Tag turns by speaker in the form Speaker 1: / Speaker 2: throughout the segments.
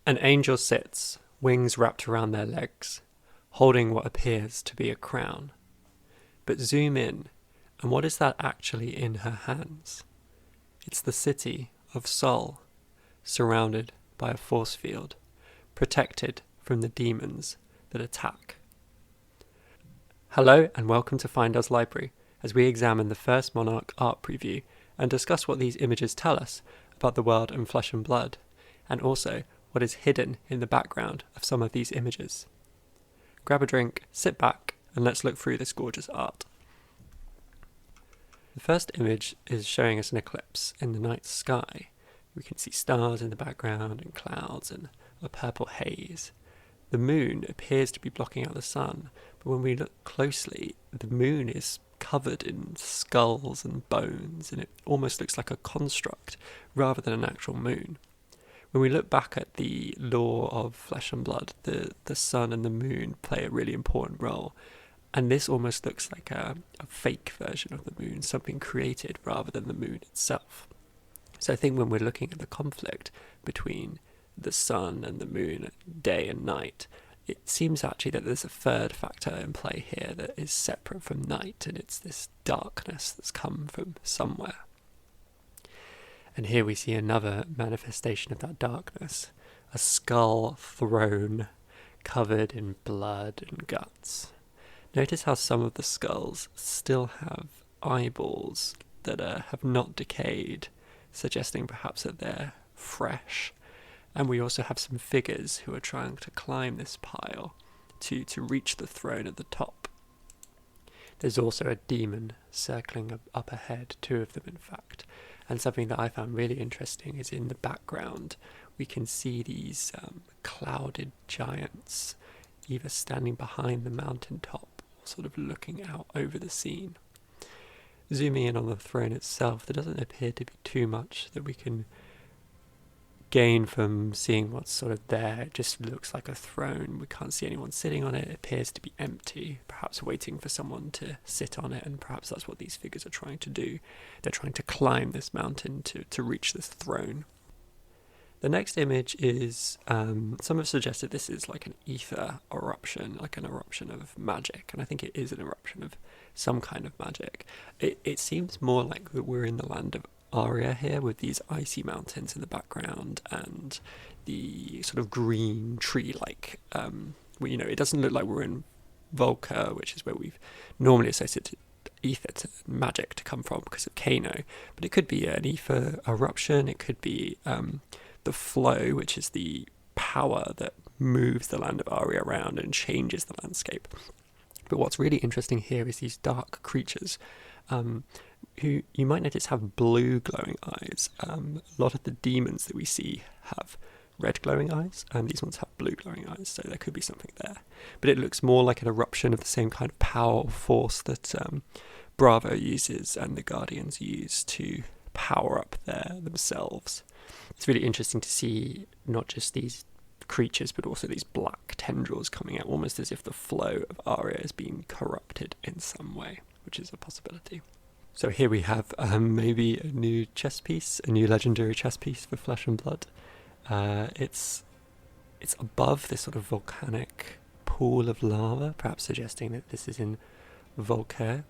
Speaker 1: An angel sits, wings wrapped around their legs, holding what appears to be a crown. But zoom in, and what is that actually in her hands? It's the city of Sol, surrounded by a force field, protected from the demons that attack. Hello and welcome to Fyendal's Library, as we examine the first Monarch art preview and discuss what these images tell us about the world and Flesh and Blood, and also what is hidden in the background of some of these images. Grab a drink, sit back, and let's look through this gorgeous art. The first image is showing us an eclipse in the night sky. We can see stars in the background and clouds and a purple haze. The moon appears to be blocking out the sun, but when we look closely, the moon is covered in skulls and bones, and it almost looks like a construct rather than an actual moon. When we look back at the lore of Flesh and Blood, the sun and the moon play a really important role, and this almost looks like a fake version of the moon, something created rather than the moon itself. So I think when we're looking at the conflict between the sun and the moon, day and night, it seems actually that there's a third factor in play here that is separate from night, and it's this darkness that's come from somewhere. And here we see another manifestation of that darkness, a skull throne covered in blood and guts. Notice how some of the skulls still have eyeballs that have not decayed, suggesting perhaps that they're fresh. And we also have some figures who are trying to climb this pile to reach the throne at the top. There's also a demon circling up ahead, two of them in fact. And something that I found really interesting is in the background we can see these clouded giants either standing behind the mountaintop or sort of looking out over the scene. Zooming in on the throne itself, there doesn't appear to be too much that we can gain from seeing what's sort of there. It just looks like a throne. We can't see anyone sitting on it. It appears to be empty, perhaps waiting for someone to sit on it, and perhaps that's what these figures are trying to do. They're trying to climb this mountain to reach this throne. The next image is, some have suggested this is like an ether eruption, like an eruption of magic, and I think it is an eruption of some kind of magic. It seems more like that we're in the land of Aria here, with these icy mountains in the background and the sort of green tree-like, it doesn't look like we're in Volca, which is where we've normally associated ether to magic to come from because of Kano, but it could be an ether eruption, it could be the flow, which is the power that moves the land of Aria around and changes the landscape. But what's really interesting here is these dark creatures, who you might notice have blue glowing eyes. A lot of the demons that we see have red glowing eyes, and these ones have blue glowing eyes, so there could be something there. But it looks more like an eruption of the same kind of power or force that Bravo uses and the Guardians use to power up themselves. It's really interesting to see not just these creatures, but also these black tendrils coming out, almost as if the flow of Aria is being corrupted in some way, which is a possibility. So here we have maybe a new chess piece, a new legendary chess piece for Flesh and Blood. It's above this sort of volcanic pool of lava, perhaps suggesting that this is in Volca.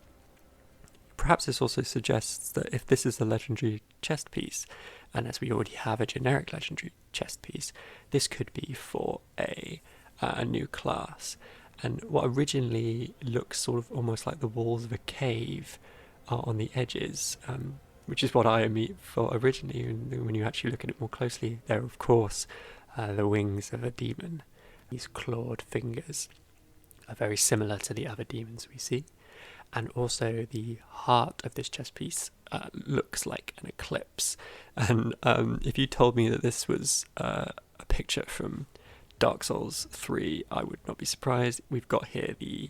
Speaker 1: Perhaps this also suggests that if this is the legendary chess piece, and as we already have a generic legendary chess piece, this could be for a new class. And what originally looks sort of almost like the walls of a cave are on the edges, which is what I mean for originally. And when you actually look at it more closely, there are of course the wings of a demon. These clawed fingers are very similar to the other demons we see. And also the heart of this chess piece looks like an eclipse. And if you told me that this was a picture from Dark Souls 3, I would not be surprised. We've got here the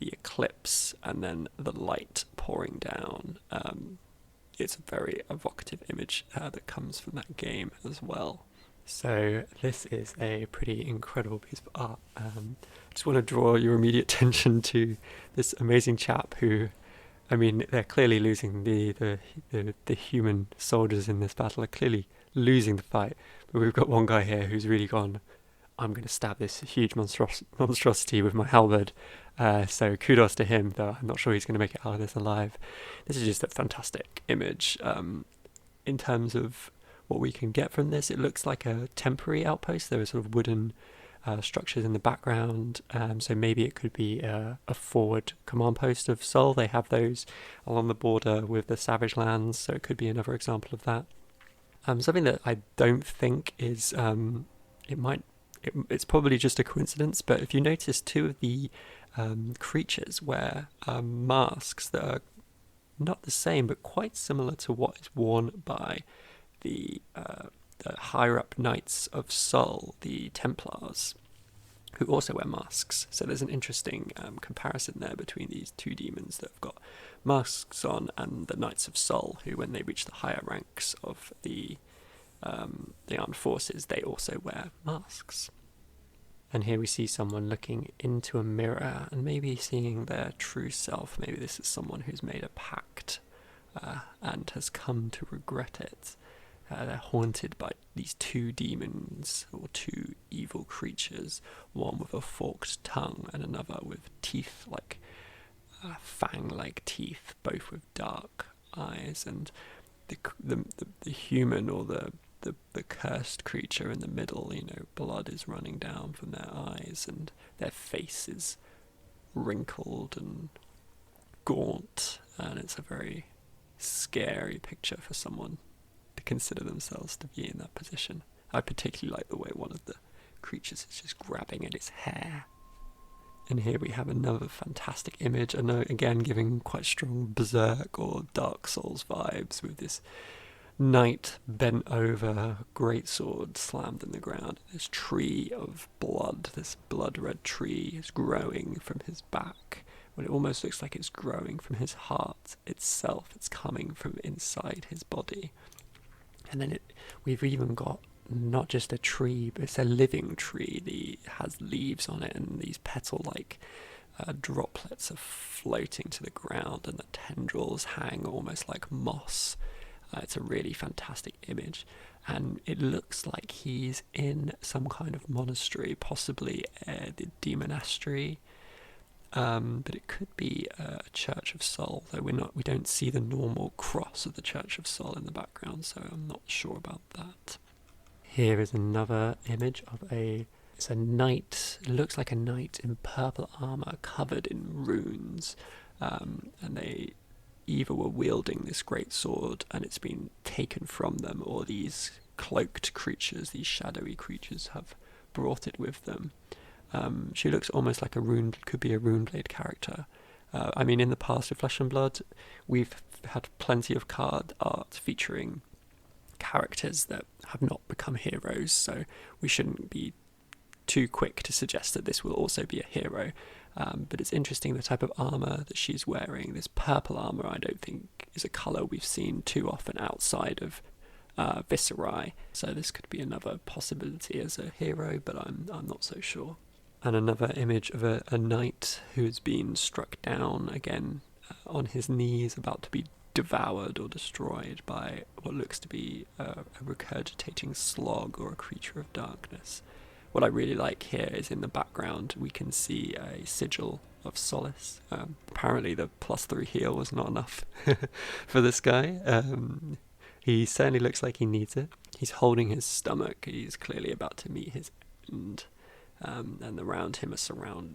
Speaker 1: eclipse and then the light pouring down. It's a very evocative image that comes from that game as well. So this is a pretty incredible piece of art. I just want to draw your immediate attention to this amazing chap who, I mean, they're clearly losing the human soldiers in this battle are clearly losing the fight. We've got one guy here who's really gone, I'm going to stab this huge monstrosity with my halberd. So kudos to him, though I'm not sure he's going to make it out of this alive. This is just a fantastic image. In terms of what we can get from this, it looks like a temporary outpost. There are sort of wooden structures in the background, so maybe it could be a forward command post of Sol. They have those along the border with the Savage Lands, so it could be another example of that. Something that I don't think is it's probably just a coincidence, but if you notice, two of the creatures wear masks that are not the same, but quite similar to what is worn by the higher up Knights of Sol, the Templars, who also wear masks. So there's an interesting comparison there between these two demons that have got masks on and the Knights of Sol, who, when they reach the higher ranks of the armed forces, they also wear masks. And here we see someone looking into a mirror and maybe seeing their true self. Maybe this is someone who's made a pact and has come to regret it. They're haunted by these two demons, or two evil creatures, one with a forked tongue and another with teeth like fang-like teeth, both with dark eyes. And the human, or the cursed creature in the middle, blood is running down from their eyes and their face is wrinkled and gaunt, and it's a very scary picture for someone to consider themselves to be in that position. I particularly like the way one of the creatures is just grabbing at its hair. And here we have another fantastic image, and again giving quite strong Berserk or Dark Souls vibes, with this knight bent over, great sword slammed in the ground. This tree of blood, this blood-red tree, is growing from his back. Well, it almost looks like it's growing from his heart itself. It's coming from inside his body. And then we've even got not just a tree, but it's a living tree. It has leaves on it, and these petal-like droplets are floating to the ground, and the tendrils hang almost like moss. It's a really fantastic image, and it looks like he's in some kind of monastery, possibly the Demonastery, but it could be a Church of Sol, though we don't see the normal cross of the Church of Sol in the background, so I'm not sure about that. Here is another image of it's a knight. It looks like a knight in purple armor covered in runes, and they either were wielding this great sword and it's been taken from them, or these cloaked creatures, these shadowy creatures, have brought it with them. She looks almost like could be a Runeblade character. In the past with Flesh and Blood, we've had plenty of card art featuring characters that have not become heroes, so we shouldn't be too quick to suggest that this will also be a hero. But it's interesting the type of armour that she's wearing. This purple armour, I don't think, is a colour we've seen too often outside of Viscerai. So this could be another possibility as a hero, but I'm not so sure. And another image of a knight who's been struck down, again on his knees, about to be devoured or destroyed by what looks to be a regurgitating slog or a creature of darkness. What I really like here is in the background we can see a sigil of Solace. Apparently the +3 heal was not enough for this guy. He certainly looks like he needs it. He's holding his stomach. He's clearly about to meet his end. And around him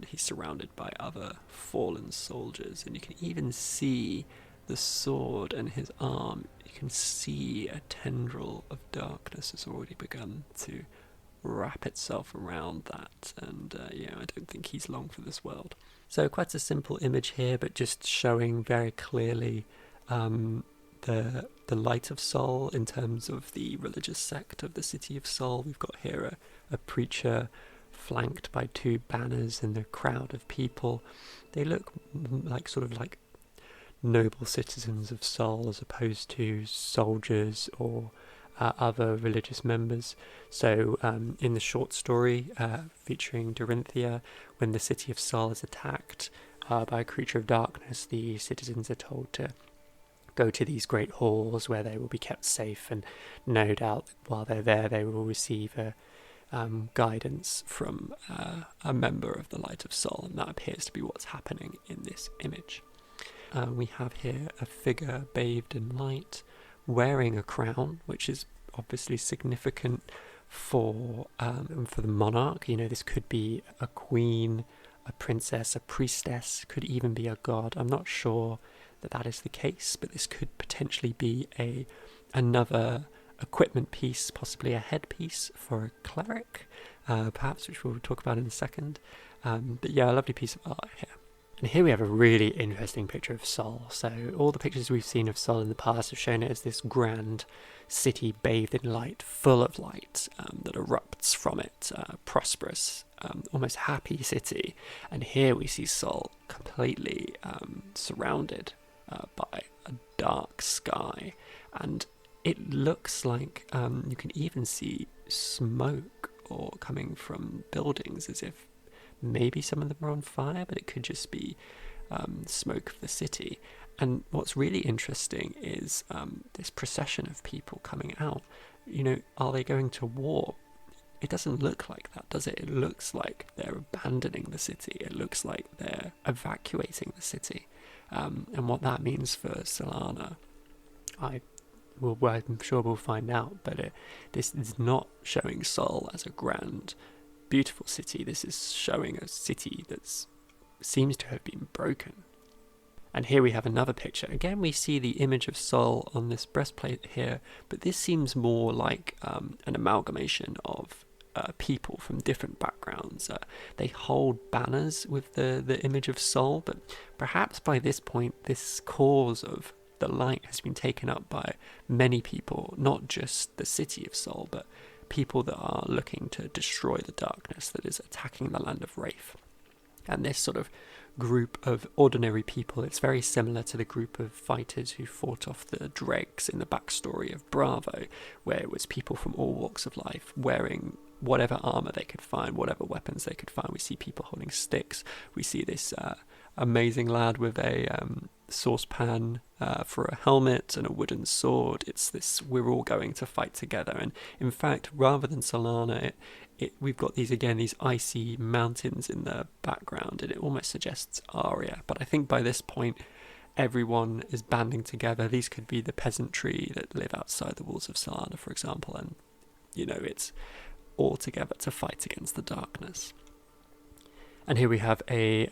Speaker 1: he's surrounded by other fallen soldiers, and you can even see the sword and his arm. You can see a tendril of darkness has already begun to wrap itself around that, and I don't think he's long for this world. So quite a simple image here, but just showing very clearly the light of Sol in terms of the religious sect of the city of Sol. We've got here a preacher flanked by two banners and a crowd of people. They look like noble citizens of Sol as opposed to soldiers or other religious members. So in the short story featuring Dorinthea, when the city of Sol is attacked by a creature of darkness, the citizens are told to go to these great halls where they will be kept safe, and no doubt while they're there they will receive guidance from a member of the Light of Sol, and that appears to be what's happening in this image. We have here a figure bathed in light, wearing a crown, which is obviously significant for the monarch. You know, this could be a queen, a princess, a priestess, could even be a god. I'm not sure that is the case, but this could potentially be another equipment piece, possibly a headpiece for a cleric, perhaps, which we'll talk about in a second. But yeah, a lovely piece of art here. And here we have a really interesting picture of Sol. So all the pictures we've seen of Sol in the past have shown it as this grand city bathed in light, full of light that erupts from it, prosperous, almost happy city. And here we see Sol completely surrounded by a dark sky, and it looks like you can even see smoke or coming from buildings, as if maybe some of them are on fire, but it could just be smoke of the city. And what's really interesting is this procession of people coming out. You know, are they going to war? It doesn't look like that, does it? It looks like they're abandoning the city. It looks like they're evacuating the city. And what that means for Solana, I'm sure we'll find out, but this is not showing Sol as a grand, beautiful city. This is showing a city that seems to have been broken. And here we have another picture. Again, we see the image of Sol on this breastplate here, but this seems more like an amalgamation of people from different backgrounds. They hold banners with the image of Sol, but perhaps by this point, this cause of the light has been taken up by many people, not just the city of Sol, but people that are looking to destroy the darkness that is attacking the land of Wraith. And this sort of group of ordinary people, it's very similar to the group of fighters who fought off the dregs in the backstory of Bravo, where it was people from all walks of life wearing whatever armor they could find, whatever weapons they could find. We see people holding sticks. We see this amazing lad with a saucepan for a helmet and a wooden sword. It's this, we're all going to fight together. And in fact, rather than Solana, we've got these icy mountains in the background, and it almost suggests Aria. But I think by this point, everyone is banding together. These could be the peasantry that live outside the walls of Solana, for example, and you know, it's all together to fight against the darkness. And here we have a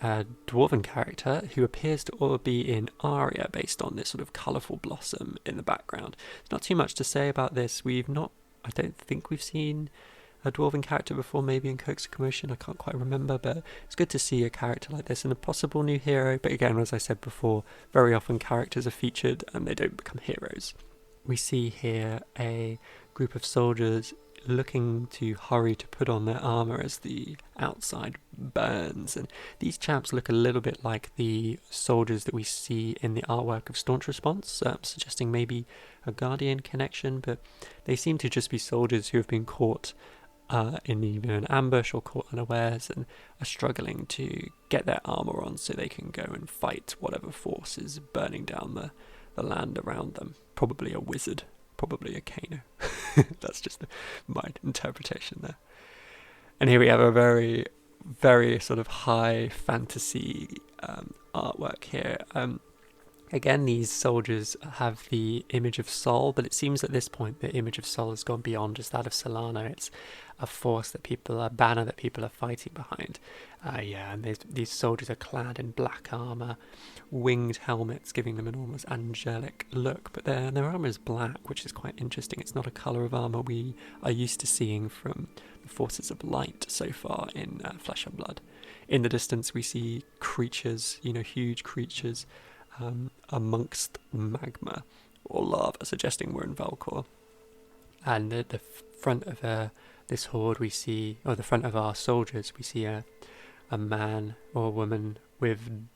Speaker 1: dwarven character who appears to be in Aria, based on this sort of colourful blossom in the background. There's not too much to say about this. I don't think we've seen a dwarven character before, maybe in Coax of Commotion, I can't quite remember, but it's good to see a character like this and a possible new hero. But again, as I said before, very often characters are featured and they don't become heroes. We see here a group of soldiers looking to hurry to put on their armour as the outside burns, and these chaps look a little bit like the soldiers that we see in the artwork of Staunch Response, suggesting maybe a Guardian connection, but they seem to just be soldiers who have been caught in either an ambush or caught unawares and are struggling to get their armour on so they can go and fight whatever force is burning down the land around them. Probably a wizard, probably a Kano. That's just my interpretation there. And here we have a very, very sort of high fantasy artwork here. Again, these soldiers have the image of Sol, but it seems at this point the image of Sol has gone beyond just that of Solana. It's a force a banner that people are fighting behind. And these soldiers are clad in black armour, winged helmets, giving them an almost angelic look, but their armour is black, which is quite interesting. It's not a colour of armour we are used to seeing from the forces of light so far in Flesh and Blood. In the distance we see creatures, huge creatures, amongst magma or lava, suggesting we're in Valkor. And at the front of this horde we see, or the front of our soldiers, we see a man or a woman with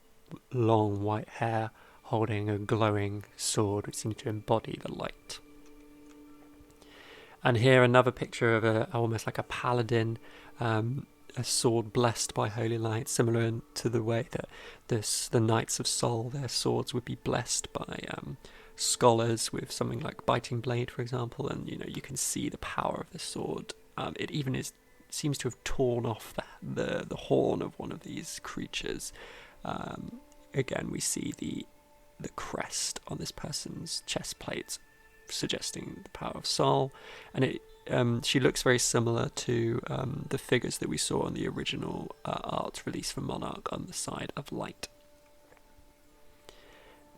Speaker 1: long white hair holding a glowing sword which seems to embody the light. And here another picture of almost like a paladin, a sword blessed by holy light, similar to the way that the Knights of Sol, their swords would be blessed by scholars with something like Biting Blade, for example, and you can see the power of the sword. It even seems to have torn off the horn of one of these creatures. Again, we see the crest on this person's chest plate, suggesting the power of Sol, and she looks very similar to the figures that we saw on the original art release for Monarch on the side of light.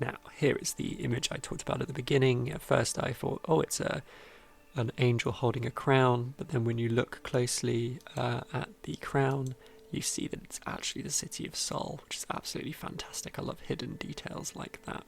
Speaker 1: Now, here is the image I talked about at the beginning. At first I thought, oh, it's an angel holding a crown, but then when you look closely at the crown, you see that it's actually the city of Sol, which is absolutely fantastic. I love hidden details like that.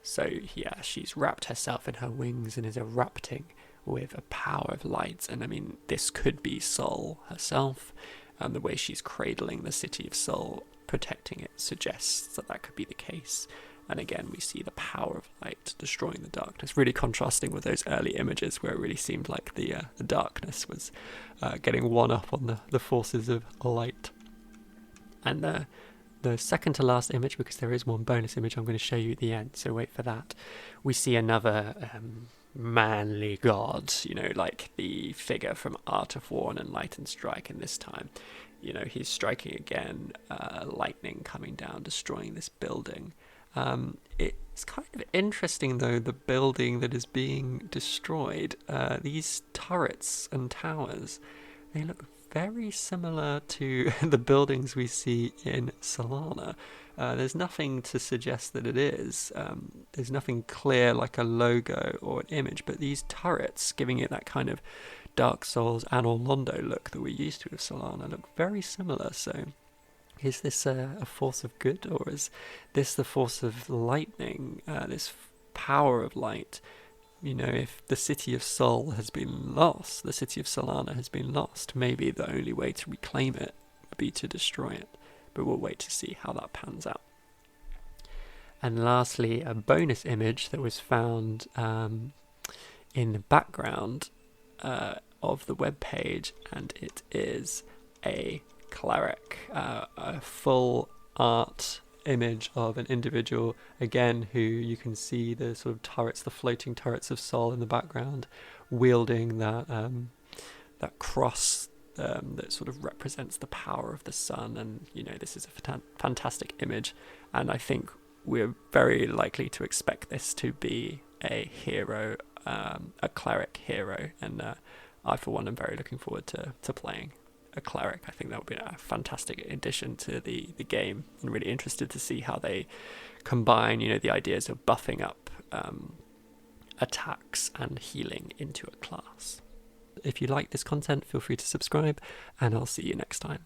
Speaker 1: So yeah, she's wrapped herself in her wings and is erupting with a power of light. And I mean, this could be Sol herself. The way she's cradling the city of Sol, protecting it, suggests that could be the case. And again, we see the power of light destroying the darkness, really contrasting with those early images where it really seemed like the darkness was getting one up on the forces of light. And the second to last image, because there is one bonus image I'm going to show you at the end, so wait for that, we see another manly god, like the figure from Art of War and Enlightened Strike, and this time, he's striking again, lightning coming down, destroying this building. It's kind of interesting, though, the building that is being destroyed. These turrets and towers, they look very similar to the buildings we see in Solana. There's nothing to suggest that it is. There's nothing clear like a logo or an image, but these turrets, giving it that kind of Dark Souls Anor Londo look that we're used to with Solana, look very similar. So is this a force of good, or is this the force of lightning, this power of light? If the city of Sol has been lost, the city of Solana has been lost, maybe the only way to reclaim it would be to destroy it. But we'll wait to see how that pans out. And lastly, a bonus image that was found in the background of the web page, and it is a Cleric, a full art image of an individual, again, who you can see the sort of turrets, the floating turrets of Sol in the background, wielding that cross that sort of represents the power of the sun. And this is a fantastic image, and I think we're very likely to expect this to be a hero, a Cleric hero, and I for one am very looking forward to playing a Cleric. I think that would be a fantastic addition to the game, and really interested to see how they combine the ideas of buffing up attacks and healing into a class. If you like this content, feel free to subscribe, and I'll see you next time.